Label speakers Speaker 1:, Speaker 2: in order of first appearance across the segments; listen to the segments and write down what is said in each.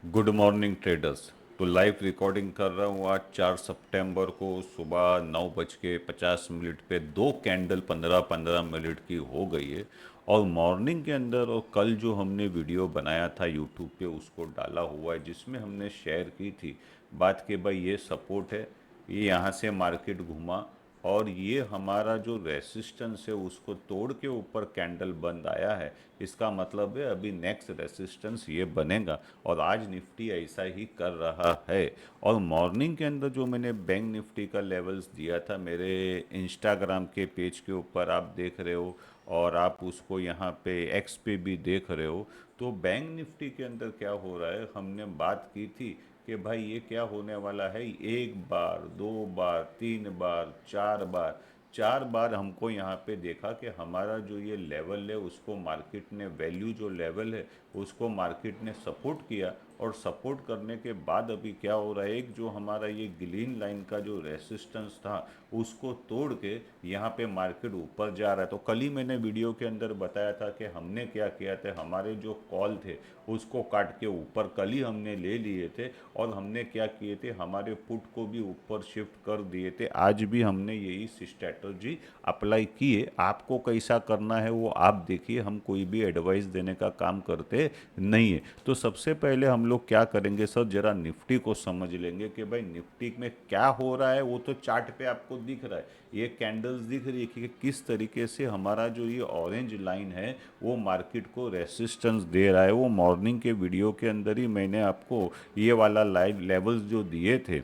Speaker 1: Good morning traders. तो live recording कर रहा हूँ आज 4 सितंबर को सुबह 9:50 पे दो कैंडल 15-15 मिनट की हो गई है। और मॉर्निंग के अंदर और कल जो हमने वीडियो बनाया था यूट्यूब पे उसको डाला हुआ है, जिसमें हमने शेयर की थी बात कि भाई ये सपोर्ट है, ये यहाँ से मार्केट घुमा और ये हमारा जो रेसिस्टेंस है उसको तोड़ के ऊपर कैंडल बंद आया है। इसका मतलब है अभी नेक्स्ट रेसिस्टेंस ये बनेगा और आज निफ्टी ऐसा ही कर रहा है। और मॉर्निंग के अंदर जो मैंने बैंक निफ्टी का लेवल्स दिया था मेरे इंस्टाग्राम के पेज के ऊपर आप देख रहे हो और आप उसको यहाँ पे एक्स पे भी देख रहे हो। तो बैंक निफ्टी के अंदर क्या हो रहा है, हमने बात की थी कि भाई ये क्या होने वाला है, एक बार, दो बार, तीन बार, चार बार, चार बार हमको यहाँ पे देखा कि हमारा जो ये लेवल है उसको मार्केट ने, वैल्यू जो लेवल है उसको मार्केट ने सपोर्ट किया। और सपोर्ट करने के बाद अभी क्या हो रहा है, एक जो हमारा ये ग्रीन लाइन का जो रेसिस्टेंस था उसको तोड़ के यहाँ पे मार्केट ऊपर जा रहा है। तो कल ही मैंने वीडियो के अंदर बताया था कि हमने क्या किया था, हमारे जो कॉल थे उसको काट के ऊपर कल ही हमने ले लिए थे और हमने क्या किए थे, हमारे पुट को भी ऊपर शिफ्ट कर दिए थे। आज भी हमने यही स्ट्रैटेजी अप्लाई की है। आपको कैसा करना है वो आप देखिए, हम कोई भी एडवाइस देने का काम करते नहीं है। तो सबसे पहले हम लोग क्या करेंगे सर, जरा निफ्टी को समझ लेंगे कि भाई निफ्टी में क्या हो रहा है। वो तो चार्ट पे आपको दिख रहा है, ये कैंडल्स दिख रही है कि किस तरीके से हमारा जो ये ऑरेंज लाइन है वो मार्केट को रेसिस्टेंस दे रहा है। वो मॉर्निंग के वीडियो के अंदर ही मैंने आपको ये वाला लाइव लेवल्स जो दिए थे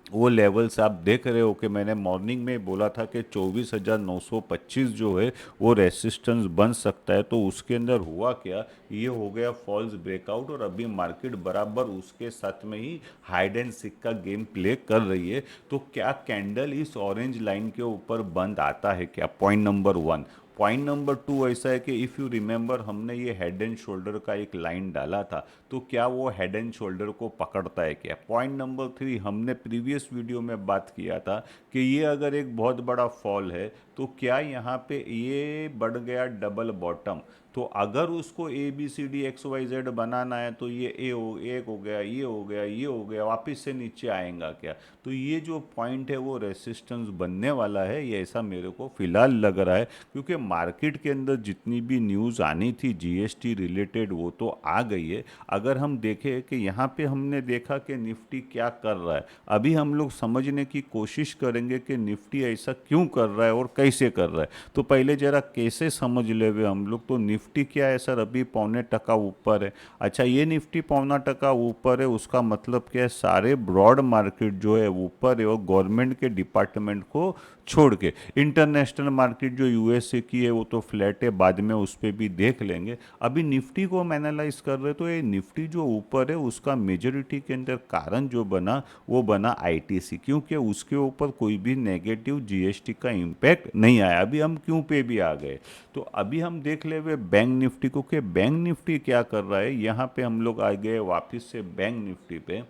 Speaker 1: वो लेवल्स आप देख रहे हो कि मैंने मॉर्निंग में बोला था कि 24,925 जो है वो रेसिस्टेंस बन सकता है। तो उसके अंदर हुआ क्या, ये हो गया फॉल्स ब्रेकआउट और अभी मार्केट बराबर उसके साथ में ही हाइड एंड सिक का गेम प्ले कर रही है। तो क्या कैंडल इस ऑरेंज लाइन के ऊपर बंद आता है क्या, point number one. Point number two ऐसा है कि इफ़ यू रिमेंबर हमने ये हेड एंड शोल्डर का एक लाइन डाला था, तो क्या वो हेड एंड शोल्डर को पकड़ता है क्या। पॉइंट नंबर थ्री, हमने प्रीवियस वीडियो में बात किया था कि ये अगर एक बहुत बड़ा फॉल है तो क्या यहाँ पे ये बढ़ गया डबल बॉटम, तो अगर उसको A B C D X Y Z बनाना है तो ये एक हो गया, ये हो गया, ये हो गया, वापस से नीचे आएगा क्या। तो ये जो पॉइंट है वो रेसिस्टेंस बनने वाला है, ये ऐसा मेरे को फिलहाल लग रहा है। क्योंकि मार्केट के अंदर जितनी भी न्यूज़ आनी थी जीएसटी रिलेटेड वो तो आ गई है। अगर हम देखें कि यहाँ पे हमने देखा कि निफ्टी क्या कर रहा है, अभी हम लोग समझने की कोशिश करेंगे कि निफ्टी ऐसा क्यों कर रहा है और कैसे कर रहा है। तो पहले जरा कैसे समझ ले हुए हम लोग। तो निफ्टी क्या है सर, अभी 0.25 ऊपर है। अच्छा, ये निफ्टी 0.25 ऊपर है, उसका मतलब क्या है, सारे ब्रॉड मार्केट जो है ऊपर है और गवर्नमेंट के डिपार्टमेंट को छोड़ के। इंटरनेशनल मार्केट जो यूएसए की है वो तो फ्लैट है, बाद में उस पर भी देख लेंगे। अभी निफ्टी को हम एनालाइज कर रहे, तो ये निफ्टी जो ऊपर है उसका मेजोरिटी के अंदर कारण जो बना वो बना आईटीसी, क्योंकि उसके ऊपर कोई भी नेगेटिव जीएसटी का इम्पैक्ट नहीं आया। अभी हम क्यों पे भी आ गए। तो अभी हम देख ले हुए बैंक निफ्टी को कि बैंक निफ्टी क्या कर रहा है। यहाँ पे हम लोग आ गए वापस से बैंक निफ्टी पे।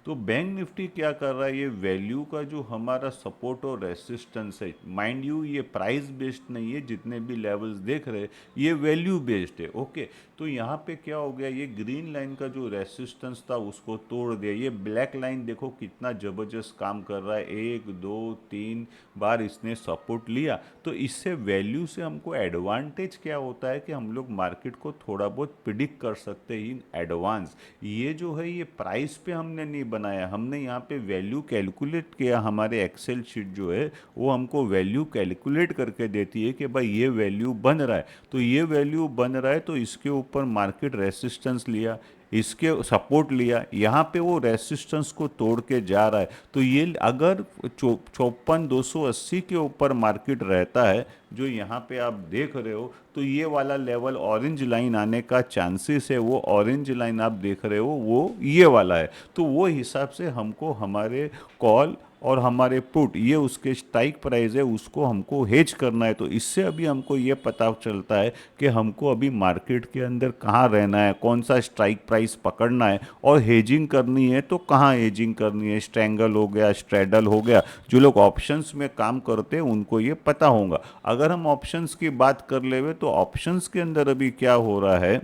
Speaker 1: तो बैंक निफ्टी क्या कर रहा है, ये वैल्यू का जो हमारा सपोर्ट और रेसिस्टेंस है, माइंड यू ये प्राइस बेस्ड नहीं है, जितने भी लेवल्स देख रहे हैं ये वैल्यू बेस्ड है। ओके, तो यहाँ पे क्या हो गया, ये ग्रीन लाइन का जो रेसिस्टेंस था उसको तोड़ दिया। ये ब्लैक लाइन देखो कितना ज़बरदस्त काम कर रहा है, एक दो तीन बार इसने सपोर्ट लिया। तो इससे वैल्यू से हमको एडवांटेज क्या होता है कि हम लोग मार्केट को थोड़ा बहुत प्रिडिक्ट कर सकते हैं इन एडवांस। ये जो है ये प्राइस पे हमने नहीं बनाया, हमने यहाँ पे वैल्यू कैलकुलेट किया। हमारे एक्सेल शीट जो है वो हमको वैल्यू कैलकुलेट करके देती है कि भाई ये वैल्यू बन रहा है, तो ये वैल्यू बन रहा है तो इसके ऊपर मार्केट रेसिस्टेंस लिया, इसके सपोर्ट लिया, यहाँ पे वो रेसिस्टेंस को तोड़ के जा रहा है। तो ये अगर 54,280 के ऊपर मार्केट रहता है जो यहाँ पे आप देख रहे हो, तो ये वाला लेवल ऑरेंज लाइन आने का चांसेस है। वो ऑरेंज लाइन आप देख रहे हो वो ये वाला है। तो वो हिसाब से हमको हमारे कॉल और हमारे पुट, ये उसके स्ट्राइक प्राइस है, उसको हमको हेज करना है। तो इससे अभी हमको ये पता चलता है कि हमको अभी मार्केट के अंदर कहाँ रहना है, कौन सा स्ट्राइक प्राइस पकड़ना है और हेजिंग करनी है तो कहाँ हेजिंग करनी है। स्ट्रैंगल हो गया, स्ट्रेडल हो गया, जो लोग ऑप्शंस में काम करते हैं उनको ये पता होगा। अगर हम ऑप्शंस की बात कर ले तो ऑप्शंस के अंदर अभी क्या हो रहा है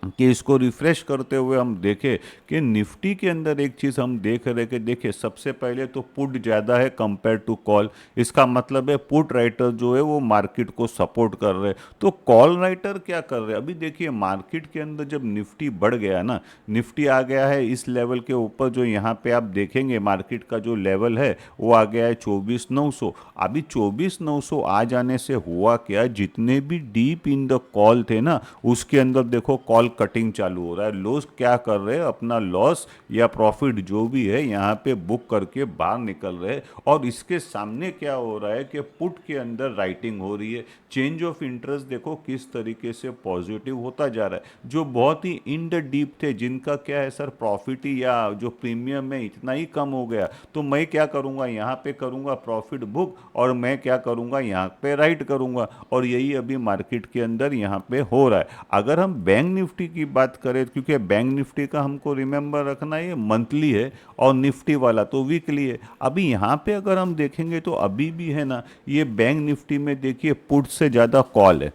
Speaker 1: कि इसको रिफ्रेश करते हुए हम देखें कि निफ्टी के अंदर एक चीज़ हम देख रहे कि देखिए सबसे पहले तो पुट ज़्यादा है कंपेयर टू कॉल। इसका मतलब है पुट राइटर जो है वो मार्केट को सपोर्ट कर रहे हैं, तो कॉल राइटर क्या कर रहे हैं? अभी देखिए मार्केट के अंदर जब निफ्टी बढ़ गया ना, निफ्टी आ गया है इस लेवल के ऊपर, जो यहाँ पे आप देखेंगे मार्केट का जो लेवल है वो आ गया है 24,900। अभी 24,900 आ जाने से हुआ क्या, जितने भी डीप इन द कॉल थे ना उसके अंदर देखो कॉल कटिंग चालू हो रहा है। लोग क्या कर रहे हैं, अपना लॉस या प्रॉफिट जो भी है यहाँ पे बुक करके बाहर निकल रहे हैं। और इसके सामने क्या हो रहा है कि पुट के अंदर राइटिंग हो रही है। चेंज ऑफ इंटरेस्ट देखो किस तरीके से पॉजिटिव होता जा रहा है। जो बहुत ही इन द डीप थे, जिनका क्या है सर प्रॉफिट ही या जो प्रीमियम है इतना ही कम हो गया, तो मैं क्या करूँगा, यहाँ पे करूँगा प्रॉफिट बुक और मैं क्या करूँगा, यहाँ पे राइट करूँगा। और यही अभी मार्केट के अंदर यहाँ पे हो रहा है। अगर हम बैंक निफ्टी की बात करें, क्योंकि बैंक निफ्टी का हमको रिमेंबर रखना है ये मंथली है और निफ्टी वाला तो वीकली है। अभी यहाँ पे अगर हम देखेंगे तो अभी भी है ना, ये बैंक निफ्टी में देखिए पुट से ज़्यादा कॉल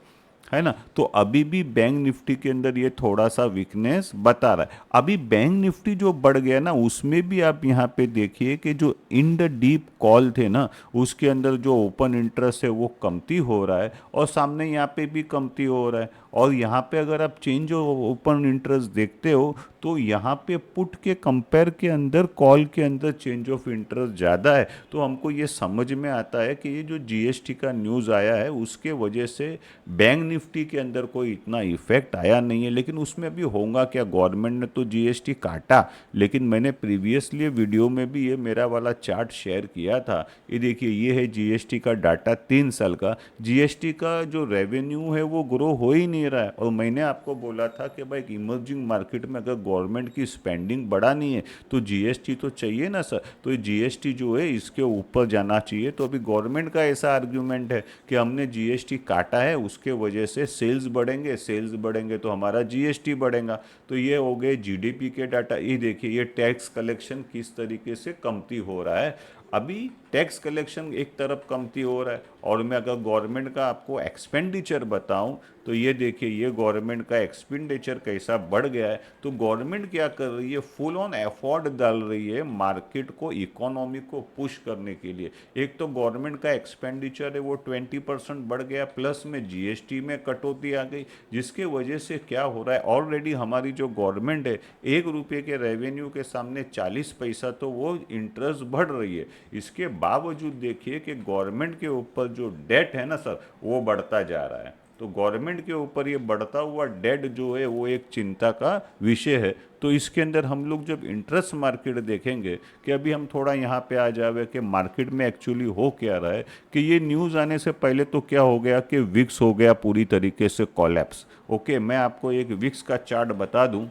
Speaker 1: है ना, तो अभी भी बैंक निफ्टी के अंदर ये थोड़ा सा वीकनेस बता रहा है। अभी बैंक निफ्टी जो बढ़ गया ना उसमें भी आप यहाँ पे देखिए कि जो इन द डीप कॉल थे ना उसके अंदर जो ओपन इंटरेस्ट है वो कमती हो रहा है और सामने यहाँ पे भी कमती हो रहा है। और यहाँ पे अगर आप चेंज ओपन इंटरेस्ट देखते हो तो यहाँ पे पुट के कंपेयर के अंदर कॉल के अंदर चेंज ऑफ इंटरेस्ट ज़्यादा है। तो हमको ये समझ में आता है कि ये जो जीएसटी का न्यूज़ आया है उसके वजह से बैंक निफ्टी के अंदर कोई इतना इफेक्ट आया नहीं है। लेकिन उसमें अभी होगा क्या, गवर्नमेंट ने तो जीएसटी काटा, लेकिन मैंने प्रीवियसली वीडियो में भी ये मेरा वाला चार्ट शेयर किया था। ये देखिए ये है जीएसटी का डाटा 3 साल का। जीएसटी का जो रेवेन्यू है वो ग्रो हो ही नहीं रहा है। और मैंने आपको बोला था कि भाई इमर्जिंग मार्केट में अगर गवर्नमेंट की स्पेंडिंग बढ़ानी है तो जीएसटी तो चाहिए ना सर, तो ये जीएसटी जो है इसके ऊपर जाना चाहिए। तो अभी गवर्नमेंट का ऐसा आर्ग्यूमेंट है कि हमने जीएसटी काटा है उसके वजह से सेल्स बढ़ेंगे, सेल्स बढ़ेंगे तो हमारा जीएसटी बढ़ेगा। तो ये हो गए जीडीपी के डाटा। ये देखिए ये टैक्स कलेक्शन किस तरीके से कमती हो रहा है। अभी टैक्स कलेक्शन एक तरफ कमती हो रहा है और मैं अगर गवर्नमेंट का आपको एक्सपेंडिचर बताऊं तो ये देखिए ये गवर्नमेंट का एक्सपेंडिचर कैसा बढ़ गया है। तो गवर्नमेंट क्या कर रही है, फुल ऑन एफर्ट डाल रही है मार्केट को, इकोनॉमी को पुश करने के लिए। एक तो गवर्नमेंट का एक्सपेंडिचर है वो 20% बढ़ गया, प्लस में जीएसटी में कटौती आ गई, जिसके वजह से क्या हो रहा है, ऑलरेडी हमारी जो गवर्नमेंट है 1 रुपये के रेवेन्यू के सामने 40 पैसा तो वो इंटरेस्ट बढ़ रही है। इसके बावजूद देखिए कि गवर्नमेंट के ऊपर जो डेट है ना सर वो बढ़ता जा रहा है। तो गवर्नमेंट के ऊपर ये बढ़ता हुआ डेट जो है वो एक चिंता का विषय है। तो इसके अंदर हम लोग जब इंटरेस्ट मार्केट देखेंगे कि अभी हम थोड़ा यहाँ पे आ जावे कि मार्केट में एक्चुअली हो क्या रहा है, कि ये न्यूज़ आने से पहले तो क्या हो गया कि विक्स हो गया पूरी तरीके से कोलैप्स। ओके, मैं आपको एक विक्स का चार्ट बता दूं,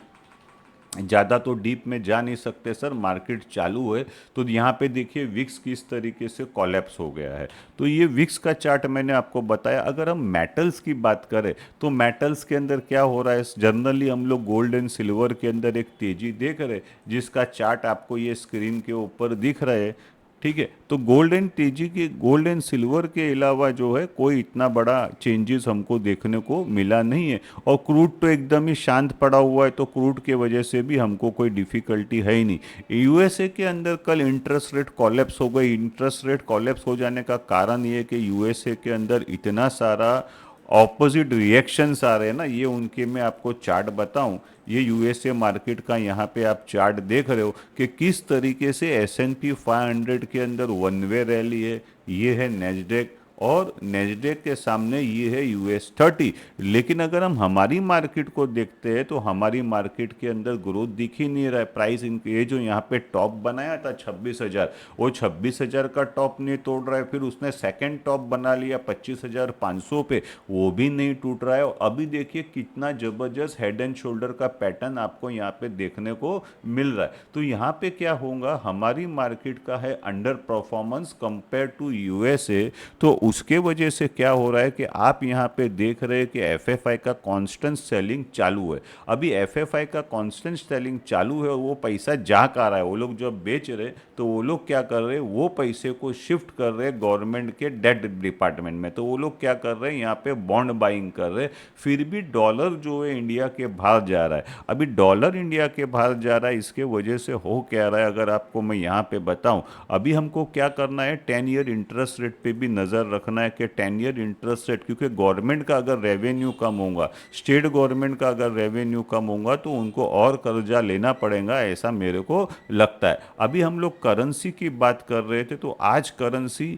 Speaker 1: ज़्यादा तो डीप में जा नहीं सकते सर, मार्केट चालू है। तो यहाँ पे देखिए विक्स किस तरीके से कोलैप्स हो गया है। तो ये विक्स का चार्ट मैंने आपको बताया। अगर हम मेटल्स की बात करें तो मेटल्स के अंदर क्या हो रहा है, जनरली हम लोग गोल्ड एंड सिल्वर के अंदर एक तेजी देख रहे हैं, जिसका चार्ट आपको ये स्क्रीन के ऊपर दिख रहा है। ठीक है, तो गोल्ड एंड तेजी के, गोल्ड एंड सिल्वर के अलावा जो है कोई इतना बड़ा चेंजेस हमको देखने को मिला नहीं है। और क्रूड तो एकदम ही शांत पड़ा हुआ है, तो क्रूड के वजह से भी हमको कोई डिफिकल्टी है ही नहीं। यूएसए के अंदर कल इंटरेस्ट रेट कॉलेप्स हो गई। इंटरेस्ट रेट कॉलेप्स हो जाने का कारण ये है कि यूएसए के अंदर इतना सारा ऑपोजिट रिएक्शंस आ रहे हैं ना, ये उनके मैं आपको चार्ट बताऊं। ये यूएसए मार्केट का यहाँ पे आप चार्ट देख रहे हो कि किस तरीके से एस&पी 500 के अंदर वन वे रैली है। ये है नेस्डेक और नेस्डेक के सामने ये है US30। लेकिन अगर हम हमारी मार्केट को देखते हैं तो हमारी मार्केट के अंदर ग्रोथ दिख ही नहीं रहा है। प्राइस ये जो यहाँ पे टॉप बनाया था 26,000, वो 26,000 का टॉप नहीं तोड़ रहा है। फिर उसने सेकंड टॉप बना लिया 25,500 पे, वो भी नहीं टूट रहा है। और अभी देखिए कितना जबरदस्त हेड एंड शोल्डर का पैटर्न आपको यहाँ पे देखने को मिल रहा है। तो यहाँ पे क्या होगा, हमारी मार्केट का है underperformance compare to USA, तो उसके वजह से क्या हो रहा है कि आप यहाँ पे देख रहे हैं कि एफएफआई का कांस्टेंट सेलिंग चालू है। अभी एफएफआई का कांस्टेंट सेलिंग चालू है और वो पैसा जा का रहा है। वो लोग जब बेच रहे तो वो लोग क्या कर रहे हैं, वो पैसे को शिफ्ट कर रहे हैं गवर्नमेंट के डेट डिपार्टमेंट में। तो वो लोग क्या कर रहे हैं, यहाँ पे बॉन्ड बाइंग कर रहे हैं। फिर भी डॉलर जो है इंडिया के बाहर जा रहा है। अभी डॉलर इंडिया के बाहर जा रहा है, इसके वजह से हो क्या रहा है अगर आपको मैं यहाँ पे बताऊं। अभी हमको क्या करना है, 10 ईयर इंटरेस्ट रेट पे भी नज़र रखना है कि 10 ईयर इंटरेस्ट रेट, क्योंकि गवर्नमेंट का अगर रेवेन्यू कम होगा, स्टेट गवर्नमेंट का अगर रेवेन्यू कम होगा तो उनको और कर्जा लेना पड़ेगा, ऐसा मेरे को लगता है। अभी हम लोग करेंसी की बात कर रहे थे, तो आज करेंसी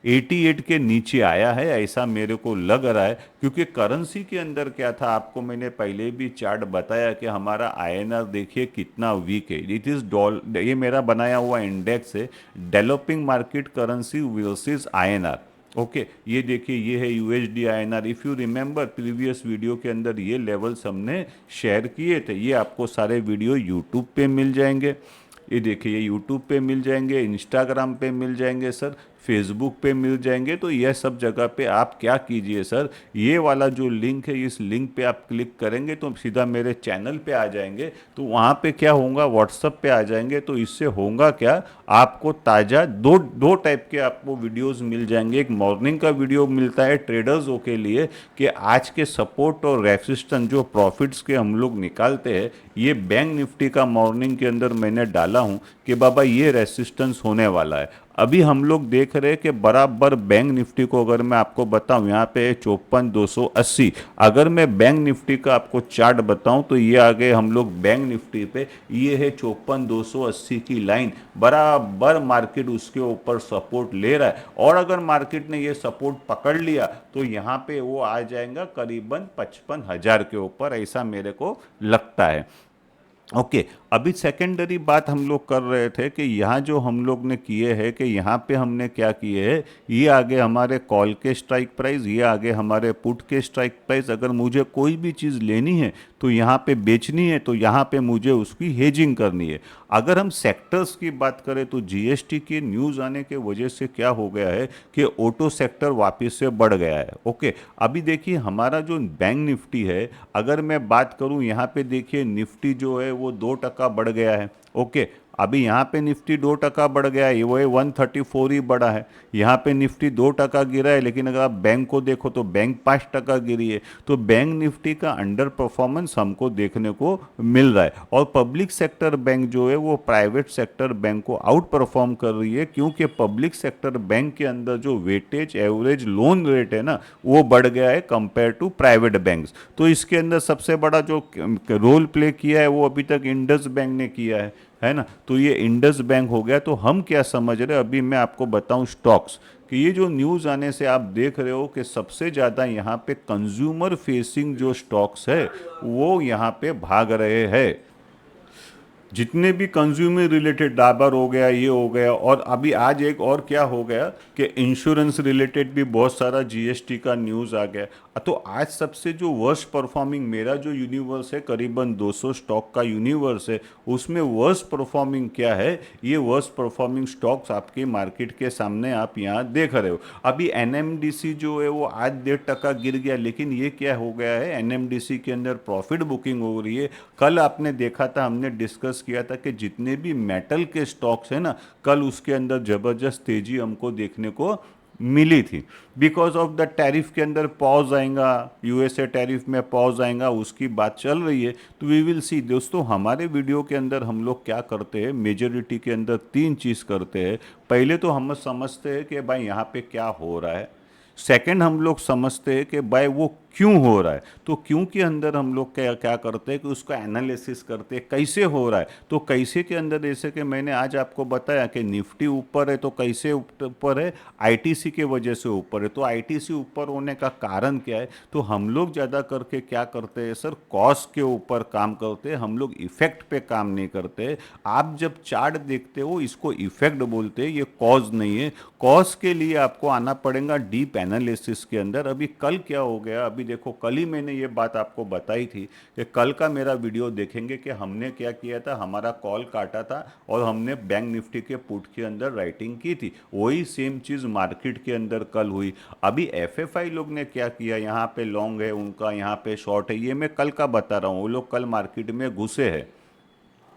Speaker 1: 88 के नीचे आया है ऐसा मेरे को लग रहा है। क्योंकि करेंसी के अंदर क्या था, आपको मैंने पहले भी चार्ट बताया कि हमारा आईएनआर देखिए कितना वीक है। इट इज़ ये मेरा बनाया हुआ इंडेक्स है, developing market currency versus INR. Okay, ये देखिए, ये है USD INR. If you remember previous video के अंदर ये लेवल्स हमने शेयर किए थे। ये आपको सारे वीडियो यूट्यूब पे मिल जाएंगे। ये देखिए, ये यूट्यूब पे मिल जाएंगे, इंस्टाग्राम पे मिल जाएंगे सर, फेसबुक पे मिल जाएंगे। तो यह सब जगह पे आप क्या कीजिए सर, ये वाला जो लिंक है, इस लिंक पे आप क्लिक करेंगे तो सीधा मेरे चैनल पे आ जाएंगे। तो वहाँ पे क्या होगा, व्हाट्सअप पे आ जाएंगे। तो इससे होगा क्या, आपको ताज़ा दो दो टाइप के आपको वीडियोस मिल जाएंगे। एक मॉर्निंग का वीडियो मिलता है ट्रेडर्सों के लिए कि आज के सपोर्ट और रेसिस्टेंस जो प्रॉफिट्स के हम लोग निकालते हैं, ये बैंक निफ्टी का मॉर्निंग के अंदर मैंने डाला हूँ कि बाबा ये रेसिस्टेंस होने वाला है। अभी हम लोग देख रहे हैं कि बराबर बैंक निफ्टी को अगर मैं आपको बताऊं, यहाँ पे 54,280। अगर मैं बैंक निफ्टी का आपको चार्ट बताऊं तो ये आगे हम लोग बैंक निफ्टी पे, ये है 54,280 की लाइन, बराबर मार्केट उसके ऊपर सपोर्ट ले रहा है। और अगर मार्केट ने ये सपोर्ट पकड़ लिया तो यहाँ पे वो आ जाएगा करीबन 55,000 के ऊपर, ऐसा मेरे को लगता है। ओके, अभी सेकेंडरी बात हम लोग कर रहे थे कि यहाँ जो हम लोग ने किए हैं कि यहाँ पे हमने क्या किए हैं, ये आगे हमारे कॉल के स्ट्राइक प्राइस, ये आगे हमारे पुट के स्ट्राइक प्राइस। अगर मुझे कोई भी चीज़ लेनी है तो यहाँ पे बेचनी है तो यहाँ पे मुझे उसकी हेजिंग करनी है। अगर हम सेक्टर्स की बात करें तो जीएसटी की न्यूज़ आने के वजह से क्या हो गया है कि ऑटो सेक्टर वापस से बढ़ गया है। ओके, अभी देखिए हमारा जो बैंक निफ्टी है, अगर मैं बात करूं यहाँ पे देखिए निफ्टी जो है वो 2% बढ़ गया है। ओके, अभी यहाँ पे निफ्टी 2% बढ़ गया है, वो है 134 ही बढ़ा है। यहाँ पे निफ्टी 2% गिरा है, लेकिन अगर आप बैंक को देखो तो बैंक 5% गिरी है। तो बैंक निफ्टी का अंडर परफॉर्मेंस हमको देखने को मिल रहा है। और पब्लिक सेक्टर बैंक जो है वो प्राइवेट सेक्टर बैंक को आउट परफॉर्म कर रही है, क्योंकि पब्लिक सेक्टर बैंक के अंदर जो वेटेज एवरेज लोन रेट है ना, वो बढ़ गया है कंपेयर टू प्राइवेट बैंक्स। तो इसके अंदर सबसे बड़ा जो रोल प्ले किया है वो अभी तक इंडस बैंक ने किया है ना। तो ये इंडस बैंक हो गया। तो हम क्या समझ रहे हैं, अभी मैं आपको बताऊं स्टॉक्स कि ये जो न्यूज़ आने से आप देख रहे हो कि सबसे ज़्यादा यहाँ पे कंज्यूमर फेसिंग जो स्टॉक्स है वो यहाँ पे भाग रहे हैं। जितने भी कंज्यूमर रिलेटेड, डाबर हो गया, ये हो गया। और अभी आज एक और क्या हो गया कि इंश्योरेंस रिलेटेड भी बहुत सारा जीएसटी का न्यूज़ आ गया। तो आज सबसे जो वर्स्ट परफॉर्मिंग मेरा जो यूनिवर्स है, करीबन 200 स्टॉक का यूनिवर्स है, उसमें वर्स्ट परफॉर्मिंग क्या है, ये वर्स्ट परफॉर्मिंग स्टॉक्स आपके मार्केट के सामने आप यहाँ देख रहे हो। अभी एनएमडीसी जो है वो आज 1.5% गिर गया, लेकिन ये क्या हो गया है, एनएमडीसी के अंदर प्रॉफिट बुकिंग हो रही है। कल आपने देखा था, हमने डिस्कस किया था कि जितने भी मेटल के स्टॉक्स है ना, कल उसके अंदर जबरदस्त तेजी हमको देखने को मिली थी। बिकॉज ऑफ द टैरिफ के अंदर पॉज आएगा, यूएसए टैरिफ में पॉज आएगा, उसकी बात चल रही है। तो वी विल सी दोस्तों, हमारे वीडियो के अंदर हम लोग क्या करते हैं, मेजोरिटी के अंदर 3 चीज़ करते हैं। पहले तो हम समझते हैं कि भाई यहाँ पे क्या हो रहा है। सेकंड, हम लोग समझते हैं कि भाई वो क्यों हो रहा है। तो क्यों के अंदर हम लोग क्या क्या करते हैं कि उसका एनालिसिस करते हैं, कैसे हो रहा है। तो कैसे के अंदर जैसे कि मैंने आज आपको बताया कि निफ्टी ऊपर है, तो कैसे ऊपर है, आईटीसी के वजह से ऊपर है। तो आईटीसी ऊपर होने का कारण क्या है, तो हम लोग ज़्यादा करके क्या करते हैं सर, कॉस्ट के ऊपर काम करते हैं, हम लोग इफेक्ट पे काम नहीं करते। आप जब चार्ट देखते हो इसको इफेक्ट बोलते हैं, ये कॉज नहीं है। कॉज के लिए आपको आना पड़ेगा डीप एनालिसिस के अंदर। अभी कल क्या हो गया, अभी अभी देखो कल ही मैंने ये बात आपको बताई थी कि कल का मेरा वीडियो देखेंगे कि हमने क्या किया था, हमारा कॉल काटा था और हमने बैंक निफ्टी के पुट के अंदर राइटिंग की थी। वही सेम चीज़ मार्केट के अंदर कल हुई। अभी एफएफआई लोग ने क्या किया, यहाँ पे लॉन्ग है उनका, यहाँ पे शॉर्ट है, ये मैं कल का बता रहा हूँ। वो लोग कल मार्केट में घुसे हैं,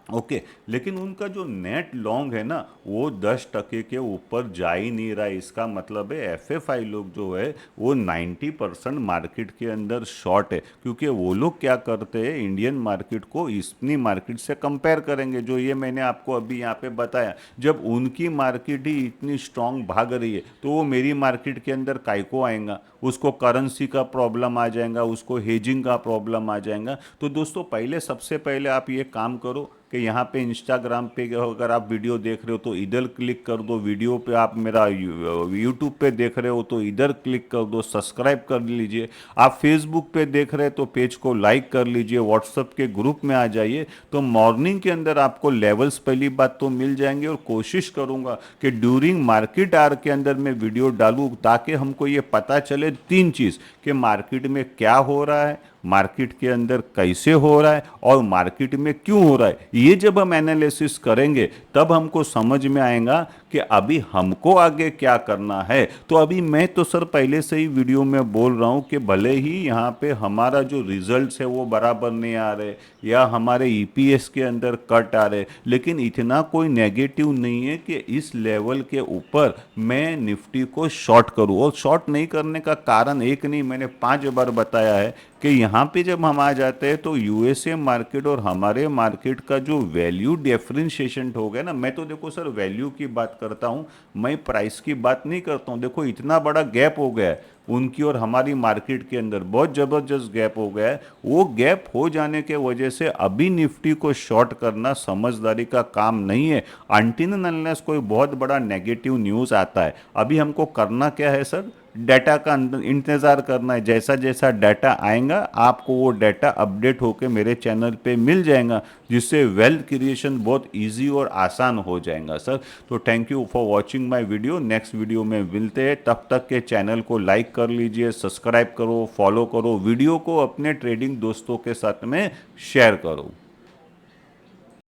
Speaker 1: ओके। लेकिन उनका जो नेट लॉन्ग है ना वो 10% के ऊपर जा ही नहीं रहा है। इसका मतलब है एफएफआई लोग जो है वो 90% मार्केट के अंदर शॉर्ट है, क्योंकि वो लोग क्या करते हैं, इंडियन मार्केट को इतनी मार्केट से कंपेयर करेंगे, जो ये मैंने आपको अभी यहाँ पे बताया। जब उनकी मार्केट ही इतनी स्ट्रांग भाग रही है तो वो मेरी मार्केट के अंदर काय को आएगा, उसको करेंसी का प्रॉब्लम आ जाएगा, उसको हेजिंग का प्रॉब्लम आ जाएगा। तो दोस्तों पहले, सबसे पहले आप ये काम करो कि यहाँ पे इंस्टाग्राम पे अगर आप वीडियो देख रहे हो तो इधर क्लिक कर दो, वीडियो पे आप मेरा यूट्यूब पे देख रहे हो तो इधर क्लिक कर दो, सब्सक्राइब कर लीजिए। आप फेसबुक पे देख रहे हो तो पेज को लाइक कर लीजिए, व्हाट्सएप के ग्रुप में आ जाइए। तो मॉर्निंग के अंदर आपको लेवल्स पहली बात तो मिल जाएंगे, और कोशिश करूंगा कि ड्यूरिंग मार्केट आवर के अंदर मैं वीडियो डालूं, ताकि हमको ये पता चले तीन चीज़ कि मार्केट में क्या हो रहा है, मार्केट के अंदर कैसे हो रहा है, और मार्केट में क्यों हो रहा है। ये जब हम एनालिसिस करेंगे तब हमको समझ में आएगा कि अभी हमको आगे क्या करना है। तो अभी मैं तो सर पहले से ही वीडियो में बोल रहा हूँ कि भले ही यहाँ पे हमारा जो रिजल्ट्स है वो बराबर नहीं आ रहे, या हमारे ईपीएस के अंदर कट आ रहे, लेकिन इतना कोई नेगेटिव नहीं है कि इस लेवल के ऊपर मैं निफ्टी को शॉर्ट करूँ। और शॉर्ट नहीं करने का कारण एक नहीं, मैंने 5 बार बताया है कि यहाँ पे जब हम आ जाते हैं तो यूएसए मार्केट और हमारे मार्केट का जो वैल्यू डिफरेंशिएशन हो गया ना, मैं तो देखो सर वैल्यू की बात करता हूँ, मैं प्राइस की बात नहीं करता हूँ। देखो इतना बड़ा गैप हो गया है उनकी और हमारी मार्केट के अंदर, बहुत ज़बरदस्त गैप हो गया है। वो गैप हो जाने के वजह से अभी निफ्टी को शॉर्ट करना समझदारी का काम नहीं है, अनटिल अनलेस कोई बहुत बड़ा नेगेटिव न्यूज़ आता है। अभी हमको करना क्या है सर, डाटा का इंतज़ार करना है। जैसा जैसा डाटा आएगा आपको वो डाटा अपडेट होके मेरे चैनल पे मिल जाएगा, जिससे वेल्थ क्रिएशन बहुत इजी और आसान हो जाएगा सर। तो thank you for watching my video. Next video में मिलते हैं, तब तक के चैनल को लाइक कर लीजिए, सब्सक्राइब करो, फॉलो करो, वीडियो को अपने ट्रेडिंग दोस्तों के साथ में शेयर करो।